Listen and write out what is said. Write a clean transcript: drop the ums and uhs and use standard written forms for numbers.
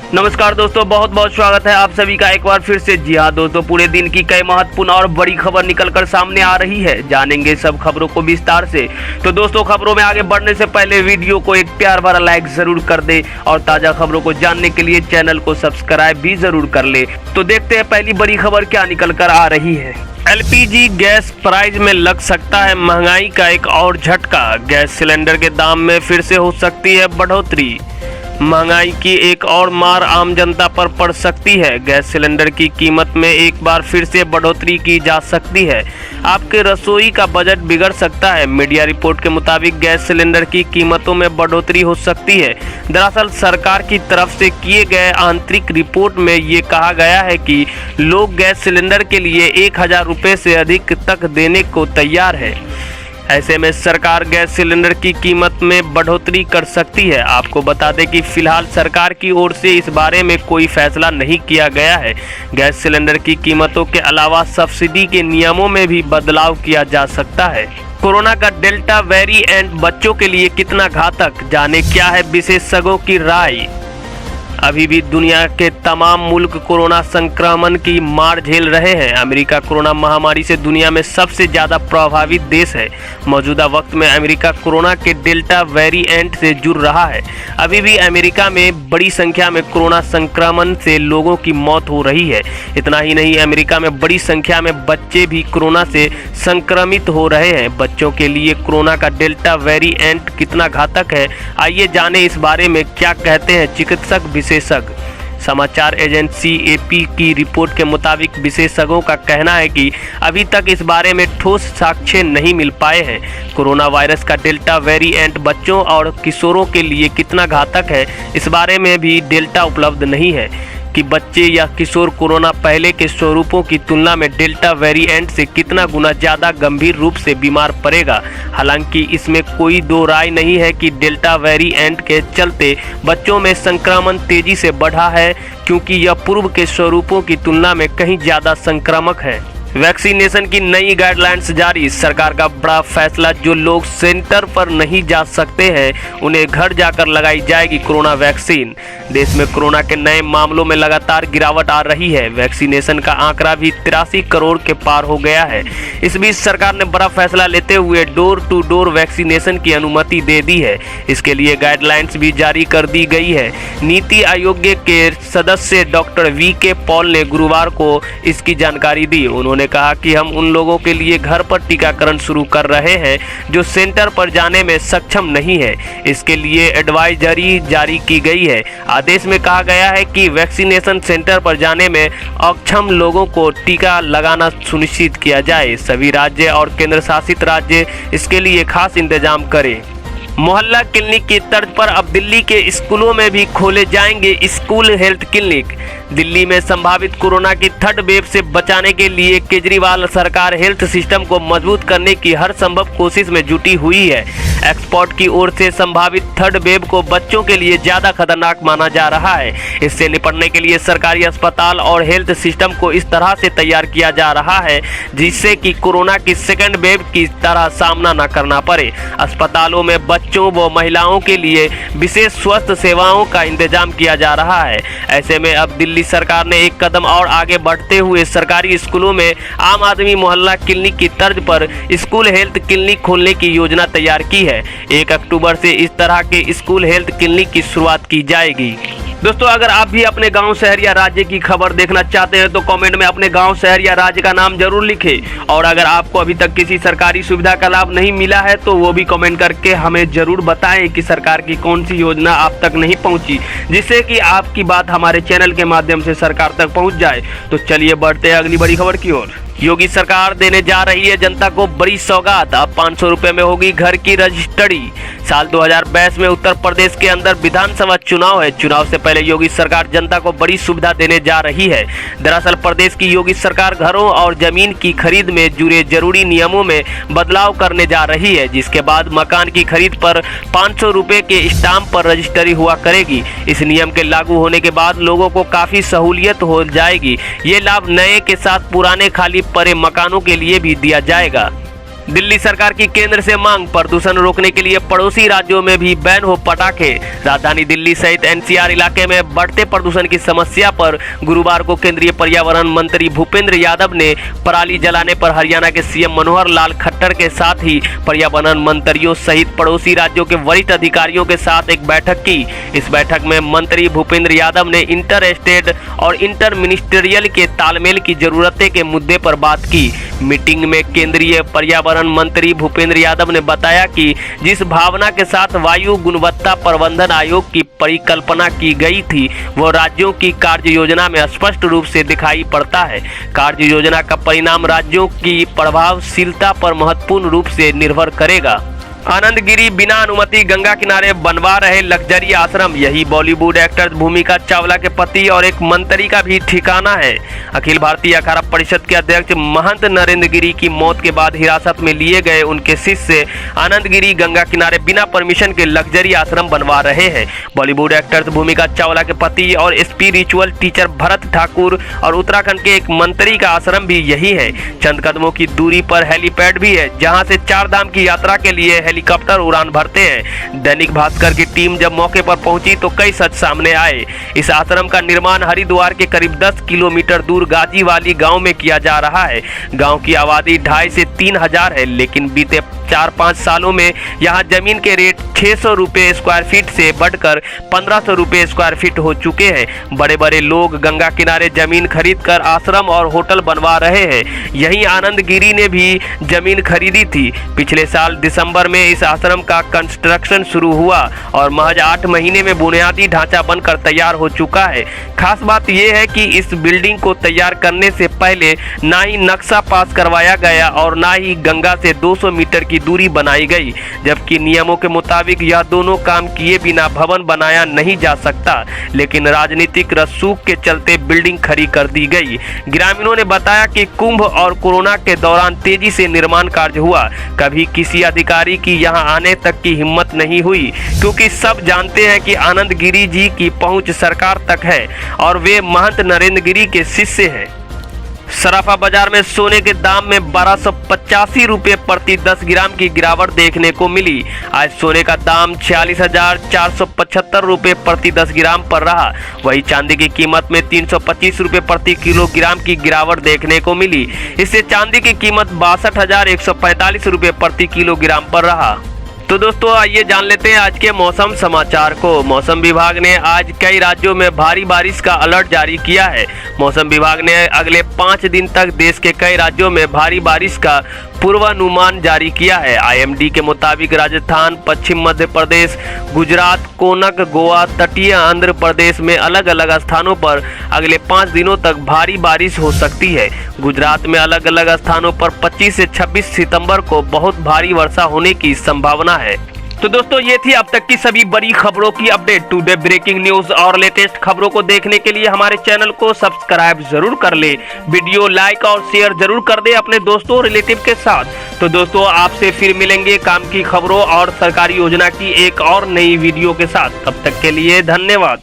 नमस्कार दोस्तों, बहुत बहुत स्वागत है आप सभी का एक बार फिर से। जी हाँ दोस्तों, पूरे दिन की कई महत्वपूर्ण और बड़ी खबर निकलकर सामने आ रही है। जानेंगे सब खबरों को विस्तार से। तो दोस्तों, खबरों में आगे बढ़ने से पहले वीडियो को एक प्यार भरा लाइक जरूर कर दे और ताजा खबरों को जानने के लिए चैनल को सब्सक्राइब भी जरूर कर ले। तो देखते हैं पहली बड़ी खबर क्या निकल कर आ रही है। एलपीजी गैस प्राइस में लग सकता है महंगाई का एक और झटका। गैस सिलेंडर के दाम में फिर से हो सकती है बढ़ोतरी। महंगाई की एक और मार आम जनता पर पड़ सकती है। गैस सिलेंडर की कीमत में एक बार फिर से बढ़ोतरी की जा सकती है। आपके रसोई का बजट बिगड़ सकता है। मीडिया रिपोर्ट के मुताबिक गैस सिलेंडर की कीमतों में बढ़ोतरी हो सकती है। दरअसल सरकार की तरफ से किए गए आंतरिक रिपोर्ट में ये कहा गया है कि लोग गैस सिलेंडर के लिए 1000 रुपये से अधिक तक देने को तैयार है। ऐसे में सरकार गैस सिलेंडर की कीमत में बढ़ोतरी कर सकती है। आपको बता दें कि फिलहाल सरकार की ओर से इस बारे में कोई फैसला नहीं किया गया है। गैस सिलेंडर की कीमतों के अलावा सब्सिडी के नियमों में भी बदलाव किया जा सकता है। कोरोना का डेल्टा वेरिएंट बच्चों के लिए कितना घातक, जाने क्या है विशेषज्ञों की राय। अभी भी दुनिया के तमाम मुल्क कोरोना संक्रमण की मार झेल रहे हैं। अमेरिका कोरोना महामारी से दुनिया में सबसे ज़्यादा प्रभावित देश है। मौजूदा वक्त में अमेरिका कोरोना के डेल्टा वेरिएंट से जुड़ रहा है। अभी भी अमेरिका में बड़ी संख्या में कोरोना संक्रमण से लोगों की मौत हो रही है। इतना ही नहीं, अमेरिका में बड़ी संख्या में बच्चे भी कोरोना से संक्रमित हो रहे हैं। बच्चों के लिए कोरोना का डेल्टा वेरिएंट कितना घातक है, आइए जाने इस बारे में क्या कहते हैं चिकित्सक विशेषज्ञ। समाचार एजेंसी एपी की रिपोर्ट के मुताबिक विशेषज्ञों का कहना है कि अभी तक इस बारे में ठोस साक्ष्य नहीं मिल पाए हैं। कोरोना वायरस का डेल्टा वेरिएंट बच्चों और किशोरों के लिए कितना घातक है, इस बारे में भी डेल्टा उपलब्ध नहीं है कि बच्चे या किशोर कोरोना पहले के स्वरूपों की तुलना में डेल्टा वेरिएंट से कितना गुना ज़्यादा गंभीर रूप से बीमार पड़ेगा। हालांकि इसमें कोई दो राय नहीं है कि डेल्टा वेरिएंट के चलते बच्चों में संक्रमण तेजी से बढ़ा है, क्योंकि यह पूर्व के स्वरूपों की तुलना में कहीं ज़्यादा संक्रामक है। वैक्सीनेशन की नई गाइडलाइंस जारी। सरकार का बड़ा फैसला, जो लोग सेंटर पर नहीं जा सकते हैं उन्हें घर जाकर लगाई जाएगी कोरोना वैक्सीन। देश में कोरोना के नए मामलों में लगातार गिरावट आ रही है। वैक्सीनेशन का आंकड़ा भी 83 करोड़ के पार हो गया है। इस बीच सरकार ने बड़ा फैसला लेते हुए डोर टू डोर वैक्सीनेशन की अनुमति दे दी है। इसके लिए गाइडलाइंस भी जारी कर दी गई है। नीति आयोग के सदस्य डॉक्टर वी.के. पॉल ने गुरुवार को इसकी जानकारी दी। उन्होंने कहा कि हम उन लोगों के लिए घर पर टीकाकरण शुरू कर रहे हैं जो सेंटर पर जाने में सक्षम नहीं है। इसके लिए एडवाइजरी जारी की गई है। आदेश में कहा गया है कि वैक्सीनेशन सेंटर पर जाने में अक्षम लोगों को टीका लगाना सुनिश्चित किया जाए। सभी राज्य और केंद्र शासित राज्य इसके लिए खास इंतजाम करें। मोहल्ला क्लिनिक की तर्ज पर अब दिल्ली के स्कूलों में भी खोले जाएंगे स्कूल हेल्थ क्लिनिक। दिल्ली में संभावित कोरोना की थर्ड वेव से बचाने के लिए केजरीवाल सरकार हेल्थ सिस्टम को मजबूत करने की हर संभव कोशिश में जुटी हुई है। एक्सपर्ट की ओर से संभावित थर्ड वेव को बच्चों के लिए ज़्यादा खतरनाक माना जा रहा है। इससे निपटने के लिए सरकारी अस्पताल और हेल्थ सिस्टम को इस तरह से तैयार किया जा रहा है जिससे कि कोरोना की सेकेंड वेव की तरह सामना न करना पड़े। अस्पतालों में बच्चों व महिलाओं के लिए विशेष स्वास्थ्य सेवाओं का इंतजाम किया जा रहा है। ऐसे में अब दिल्ली सरकार ने एक कदम और आगे बढ़ते हुए सरकारी स्कूलों में आम आदमी मोहल्ला क्लिनिक की तर्ज पर स्कूल हेल्थ क्लिनिक खोलने की योजना तैयार की है। 1 अक्टूबर से इस तरह के स्कूल हेल्थ क्लिनिक की शुरुआत की जाएगी। दोस्तों, अगर आप भी अपने गांव, शहर या राज्य की खबर देखना चाहते हैं तो कमेंट में अपने गांव, शहर या राज्य का नाम जरूर लिखें। और अगर आपको अभी तक किसी सरकारी सुविधा का लाभ नहीं मिला है तो वो भी कमेंट करके हमें जरूर बताएं कि सरकार की कौन सी योजना आप तक नहीं पहुंची, जिससे कि आपकी बात हमारे चैनल के माध्यम से सरकार तक पहुंच जाए। तो चलिए बढ़ते हैं अगली बड़ी खबर की ओर। योगी सरकार देने जा रही है जनता को बड़ी सौगात। अब 500 रुपए में होगी घर की रजिस्ट्री। साल 2022 में उत्तर प्रदेश के अंदर विधानसभा चुनाव है। चुनाव से पहले योगी सरकार जनता को बड़ी सुविधा देने जा रही है। दरअसल प्रदेश की योगी सरकार घरों और जमीन की खरीद में जुड़े जरूरी नियमों में बदलाव करने जा रही है, जिसके बाद मकान की खरीद पर 500 रुपए के स्टाम्प पर रजिस्ट्री हुआ करेगी। इस नियम के लागू होने के बाद लोगों को काफी सहूलियत हो जाएगी। ये लाभ नए के साथ पुराने खाली पड़े मकानों के लिए भी दिया जाएगा। दिल्ली सरकार की केंद्र से मांग, प्रदूषण रोकने के लिए पड़ोसी राज्यों में भी बैन हो पटाखे। राजधानी दिल्ली सहित एनसीआर इलाके में बढ़ते प्रदूषण की समस्या पर गुरुवार को केंद्रीय पर्यावरण मंत्री भूपेंद्र यादव ने पराली जलाने पर हरियाणा के सीएम मनोहर लाल खट्टर के साथ ही पर्यावरण मंत्रियों सहित पड़ोसी राज्यों के वरिष्ठ अधिकारियों के साथ एक बैठक की। इस बैठक में मंत्री भूपेंद्र यादव ने इंटर स्टेट और इंटर मिनिस्ट्रियल के तालमेल की जरूरतें के मुद्दे पर बात की। मीटिंग में केंद्रीय पर्यावरण मंत्री भूपेंद्र यादव ने बताया कि जिस भावना के साथ वायु गुणवत्ता प्रबंधन आयोग की परिकल्पना की गई थी वो राज्यों की कार्य योजना में स्पष्ट रूप से दिखाई पड़ता है। कार्य योजना का परिणाम राज्यों की प्रभावशीलता पर महत्वपूर्ण रूप से निर्भर करेगा। आनंद गिरी बिना अनुमति गंगा किनारे बनवा रहे लग्जरी आश्रम, यही बॉलीवुड एक्टर भूमिका चावला के पति और एक मंत्री का भी ठिकाना है। अखिल भारतीय अखाड़ा परिषद के अध्यक्ष महंत नरेंद्र गिरी की मौत के बाद हिरासत में लिए गए उनके शिष्य आनंद गिरी गंगा किनारे बिना परमिशन के लग्जरी आश्रम बनवा रहे हैं। बॉलीवुड एक्टर भूमिका चावला के पति और स्पिरिचुअल टीचर भरत ठाकुर और उत्तराखंड के एक मंत्री का आश्रम भी यही है। चंद कदमों की दूरी पर हेलीपैड भी है जहाँ से 4 धाम की यात्रा के लिए हेलीकॉप्टर उड़ान भरते हैं। दैनिक भास्कर की टीम जब मौके पर पहुंची तो कई सच सामने आए। इस आश्रम का निर्माण हरिद्वार के करीब 10 किलोमीटर दूर गाजीवाली गांव में किया जा रहा है। गांव की आबादी 2,500 से 3,000 है, लेकिन बीते 4-5 सालों में यहां जमीन के रेट 600 रुपये स्क्वायर फीट से बढ़कर 1500 रुपये स्क्वायर फीट हो चुके हैं। बड़े बड़े लोग गंगा किनारे जमीन खरीदकर आश्रम और होटल बनवा रहे हैं। यहीं आनंद गिरी ने भी जमीन खरीदी थी। पिछले साल दिसंबर में इस आश्रम का कंस्ट्रक्शन शुरू हुआ और महज 8 महीने में बुनियादी ढांचा बनकर तैयार हो चुका है। खास बात यह है कि इस बिल्डिंग को तैयार करने से पहले ना ही नक्शा पास करवाया गया और ना ही गंगा से 200 मीटर की दूरी बनाई गई, जबकि नियमों के मुताबिक यह दोनों काम किए बिना भवन बनाया नहीं जा सकता, लेकिन राजनीतिक रसूख के चलते बिल्डिंग खड़ी कर दी गई। ग्रामीणों ने बताया कि कुंभ और कोरोना के दौरान तेजी से निर्माण कार्य हुआ, कभी किसी अधिकारी की यहां आने तक की हिम्मत नहीं हुई, क्योंकि सब जानते हैं कि आनंद गिरी जी की पहुंच सरकार तक है और वे महंत नरेंद्र गिरी के शिष्य हैं। सराफा बाजार में सोने के दाम में 1285 रुपये प्रति 10 ग्राम की गिरावट देखने को मिली। आज सोने का दाम 46,475 रुपये प्रति 10 ग्राम पर रहा। वही चांदी की कीमत में 325 रुपये प्रति किलोग्राम की गिरावट देखने को मिली। इससे चांदी की कीमत 62,145 रुपये प्रति किलोग्राम पर रहा। तो दोस्तों आइए जान लेते हैं आज के मौसम समाचार को। मौसम विभाग ने आज कई राज्यों में भारी बारिश का अलर्ट जारी किया है। मौसम विभाग ने अगले 5 दिन तक देश के कई राज्यों में भारी बारिश का पूर्वानुमान जारी किया है। आईएमडी के मुताबिक राजस्थान, पश्चिम मध्य प्रदेश, गुजरात, कोनक, गोवा, तटीय आंध्र प्रदेश में अलग अलग स्थानों पर अगले 5 दिनों तक भारी बारिश हो सकती है। गुजरात में अलग अलग स्थानों पर 25 से 26 सितंबर को बहुत भारी वर्षा होने की संभावना है। तो दोस्तों ये थी अब तक की सभी बड़ी खबरों की अपडेट। टुडे ब्रेकिंग न्यूज और लेटेस्ट खबरों को देखने के लिए हमारे चैनल को सब्सक्राइब जरूर कर ले, वीडियो लाइक और शेयर जरूर कर दे अपने दोस्तों और रिलेटिव के साथ। तो दोस्तों आपसे फिर मिलेंगे काम की खबरों और सरकारी योजना की एक और नई वीडियो के साथ। तब तक के लिए धन्यवाद।